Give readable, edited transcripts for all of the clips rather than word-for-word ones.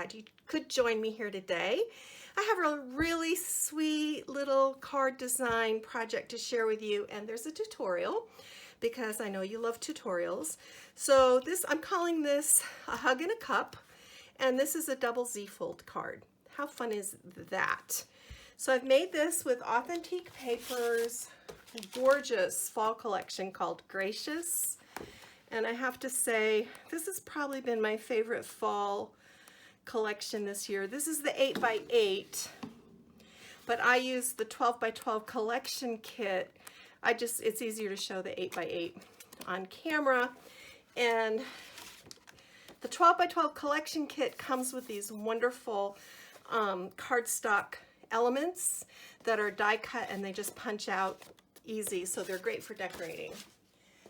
glad you could join me here today. I have a really sweet little card design project to share with you, and there's a tutorial because I know you love tutorials. So I'm calling this a hug in a cup, and this is a double Z-fold card. How fun is that? So I've made this with Authentique Paper's gorgeous fall collection called Gracious. And I have to say, this has probably been my favorite fall collection this year. This is the 8x8, but I use the 12x12 collection kit. It's easier to show the 8x8 on camera. And the 12x12 collection kit comes with these wonderful cardstock elements that are die cut, and they just punch out easy, so they're great for decorating.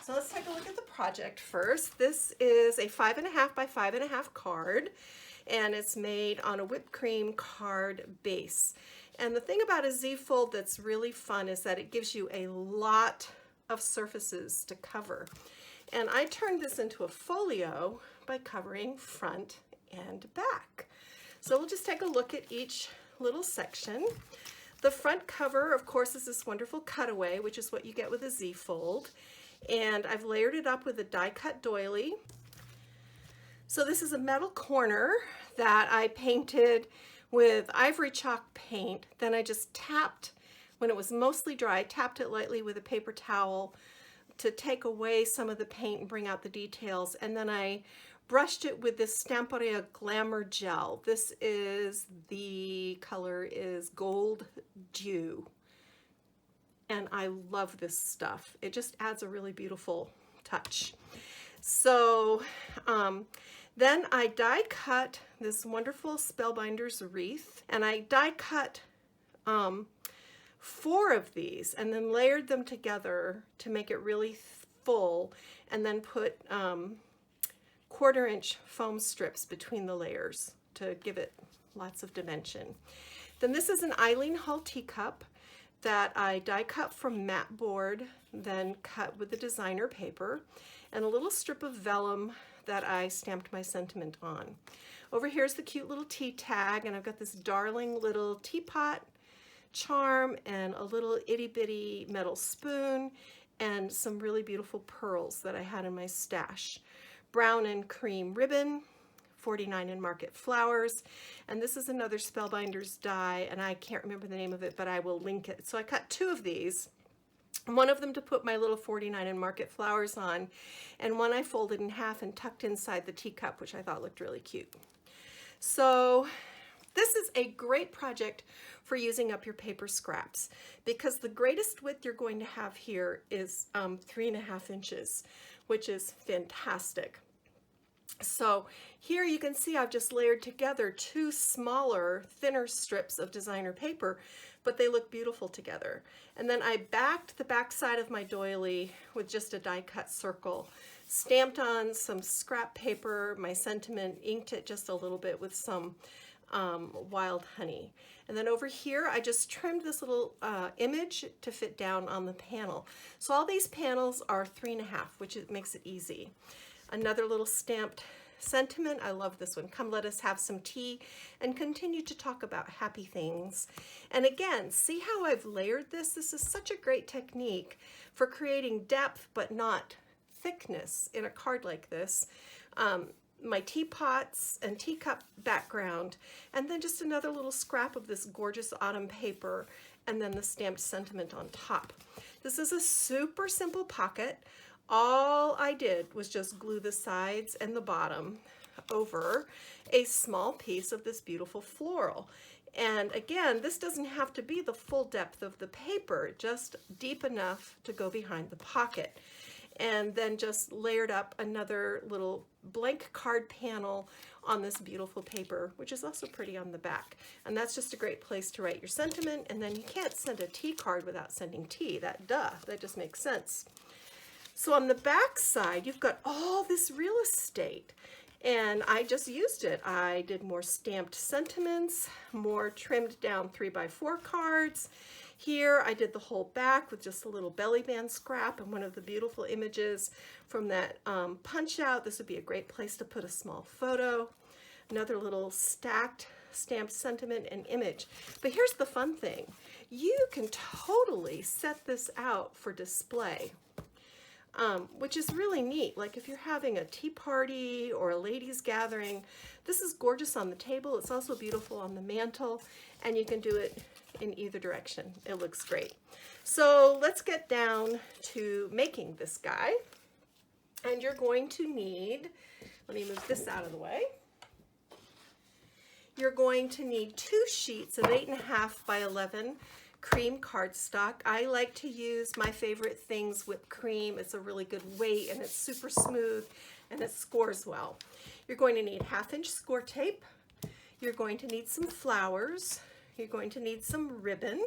So let's take a look at the project first. This is a 5.5 by 5.5 card, and it's made on a whipped cream card base. And the thing about a Z-fold that's really fun is that it gives you a lot of surfaces to cover. And I turned this into a folio by covering front and back. So we'll just take a look at each little section. The front cover, of course, is this wonderful cutaway, which is what you get with a Z-fold. And I've layered it up with a die-cut doily. So this is a metal corner that I painted with ivory chalk paint. Then I just tapped, when it was mostly dry, tapped it lightly with a paper towel to take away some of the paint and bring out the details. And then I brushed it with this Stamperia Glamour Gel. The color is Gold Dew. And I love this stuff. It just adds a really beautiful touch. So then I die cut this wonderful Spellbinders wreath, and I die cut 4 of these and then layered them together to make it really full, and then put 1/4 inch foam strips between the layers to give it lots of dimension. Then this is an Eileen Hull teacup that I die cut from mat board, then cut with the designer paper, and a little strip of vellum that I stamped my sentiment on. Over here is the cute little tea tag, and I've got this darling little teapot charm and a little itty bitty metal spoon and some really beautiful pearls that I had in my stash. Brown and cream ribbon, 49 in Market Flowers, and this is another Spellbinders die, and I can't remember the name of it, but I will link it. So I cut 2 of these, one of them to put my little 49 in Market Flowers on, and one I folded in half and tucked inside the teacup, which I thought looked really cute. So this is a great project for using up your paper scraps, because the greatest width you're going to have here is 3.5 inches, which is fantastic. So here you can see I've just layered together 2 smaller, thinner strips of designer paper, but they look beautiful together. And then I backed the back side of my doily with just a die cut circle, stamped on some scrap paper, my sentiment, inked it just a little bit with some wild honey. And then over here I just trimmed this little image to fit down on the panel. So all these panels are 3.5, which makes it easy. Another little stamped sentiment. I love this one. Come, let us have some tea and continue to talk about happy things. And again, see how I've layered this? This is such a great technique for creating depth but not thickness in a card like this. My teapots and teacup background, and then just another little scrap of this gorgeous autumn paper, and then the stamped sentiment on top. This is a super simple pocket. All I did was just glue the sides and the bottom over a small piece of this beautiful floral. And again, this doesn't have to be the full depth of the paper, just deep enough to go behind the pocket. And then just layered up another little blank card panel on this beautiful paper, which is also pretty on the back. And that's just a great place to write your sentiment. And then you can't send a tea card without sending tea. That just makes sense. So on the back side, you've got all this real estate, and I just used it. I did more stamped sentiments, more trimmed down 3x4 cards. Here I did the whole back with just a little belly band scrap and one of the beautiful images from that punch out. This would be a great place to put a small photo. Another little stacked stamped sentiment and image. But here's the fun thing. You can totally set this out for display, which is really neat. Like if you're having a tea party or a ladies gathering, this is gorgeous on the table. It's also beautiful on the mantle, and you can do it in either direction. It looks great. So let's get down to making this guy. And you're going to need, let me move this out of the way. You're going to need 2 sheets of 8.5 by 11 cream cardstock. I like to use my favorite things, whipped cream. It's a really good weight and it's super smooth and it scores well. You're going to need 1/2 inch Scor-Tape. You're going to need some flowers. You're going to need some ribbon.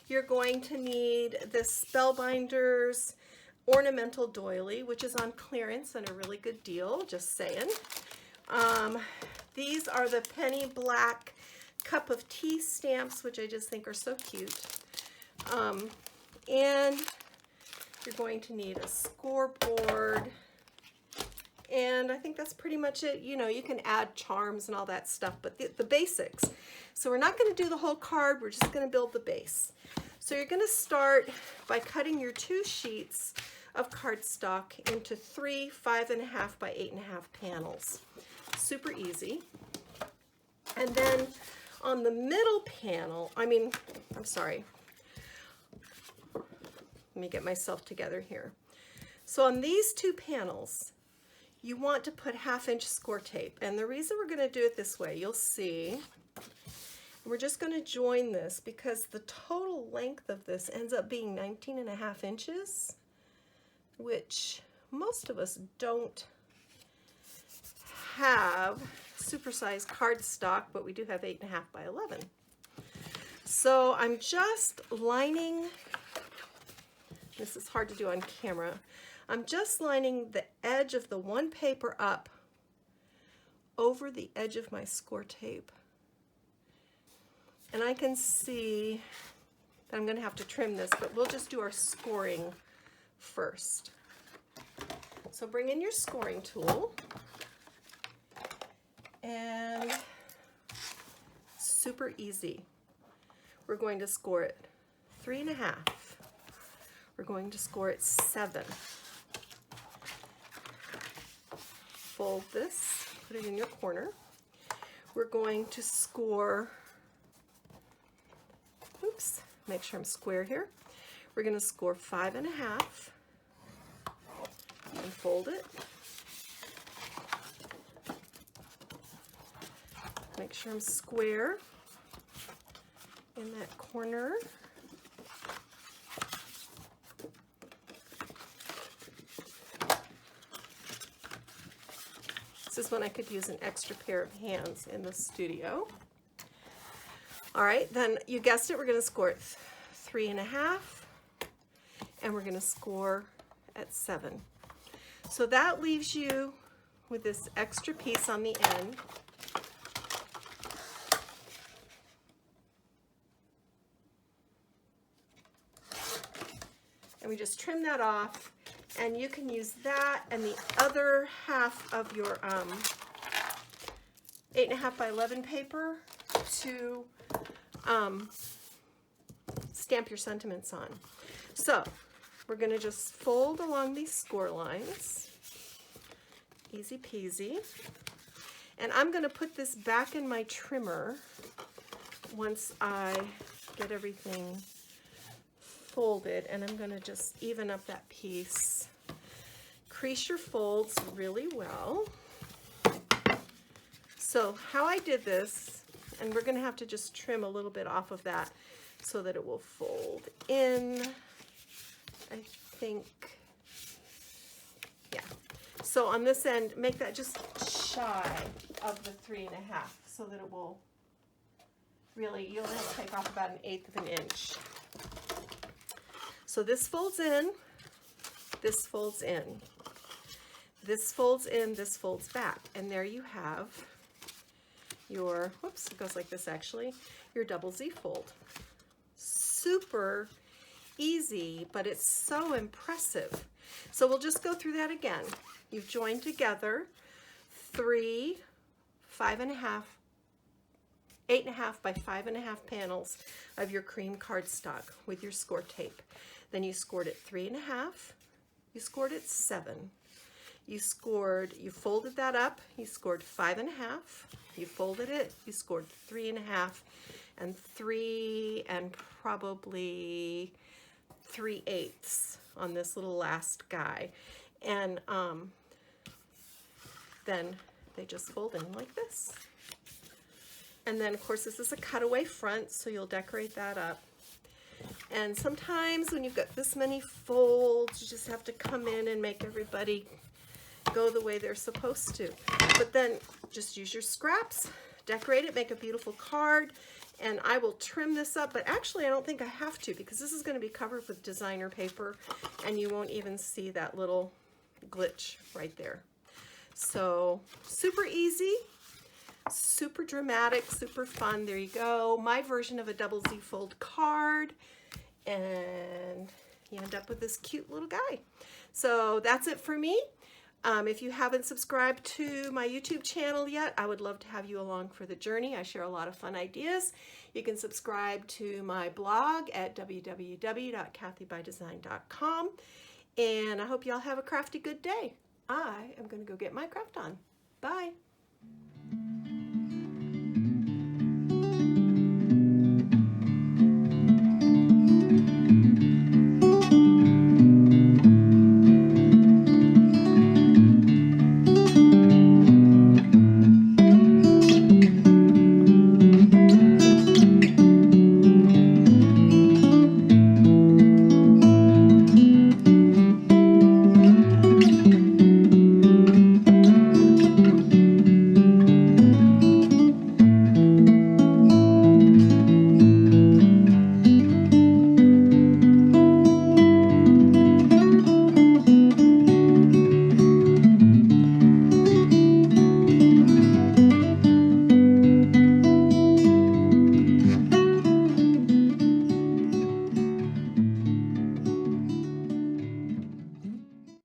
You're going to need this Spellbinders ornamental doily, which is on clearance and a really good deal, just saying. These are the penny black cup of tea stamps, which I just think are so cute. And you're going to need a scoreboard. And I think that's pretty much it. You know, you can add charms and all that stuff, but the basics. So we're not going to do the whole card. We're just going to build the base. So you're going to start by cutting your 2 sheets of cardstock into 3 5.5 by 8.5 panels. Super easy. And then on the middle panel, I'm sorry. Let me get myself together here. So on these 2 panels, you want to put 1/2 inch Scor-Tape. And the reason we're going to do it this way, you'll see, we're just going to join this because the total length of this ends up being 19.5 inches, which most of us don't have supersized cardstock, but we do have 8.5 by 11. So I'm just lining, this is hard to do on camera, I'm just lining the edge of the one paper up over the edge of my Scor-Tape. And I can see that I'm going to have to trim this, but we'll just do our scoring first. So bring in your scoring tool, and super easy. We're going to score it 3.5. We're going to score it 7. Fold this, put it in your corner. We're going to score, oops, make sure I'm square here. We're going to score 5.5 and fold it. Make sure I'm square in that corner. This is when I could use an extra pair of hands in the studio. All right, then you guessed it, we're going to score it 3.5, and we're going to score at 7. So that leaves you with this extra piece on the end. And we just trim that off, and you can use that and the other half of your 8.5 by 11 paper to stamp your sentiments on. So we're going to just fold along these score lines, easy peasy, and I'm going to put this back in my trimmer once I get everything folded, and I'm going to just even up that piece. Crease your folds really well. So how I did this, and we're going to have to just trim a little bit off of that so that it will fold in, I think, yeah. So on this end, make that just shy of the 3.5 so that it will really, you only have to take off about 1/8 of an inch. So this folds in, this folds in, this folds in, this folds back, and there you have your, whoops, it goes like this actually, your double Z fold. Super easy, but it's so impressive. So we'll just go through that again. You've joined together 3 8.5 by 5.5 panels of your cream cardstock with your Scor-Tape. Then you scored it 3.5, you scored it 7. You folded that up, you scored 5.5, you folded it, you scored 3.5, and 3 and probably 3/8 on this little last guy. And then they just fold in like this. And then of course this is a cutaway front, so you'll decorate that up. And sometimes when you've got this many folds, you just have to come in and make everybody go the way they're supposed to. But then just use your scraps, decorate it, make a beautiful card. And I will trim this up, but actually I don't think I have to, because this is going to be covered with designer paper and you won't even see that little glitch right there. So super easy, super dramatic, super fun. There you go. My version of a double Z fold card, and you end up with this cute little guy. So that's it for me. If you haven't subscribed to my YouTube channel yet, I would love to have you along for the journey. I share a lot of fun ideas. You can subscribe to my blog at www.kathybydesign.com. And I hope you all have a crafty good day. I am going to go get my craft on. Bye.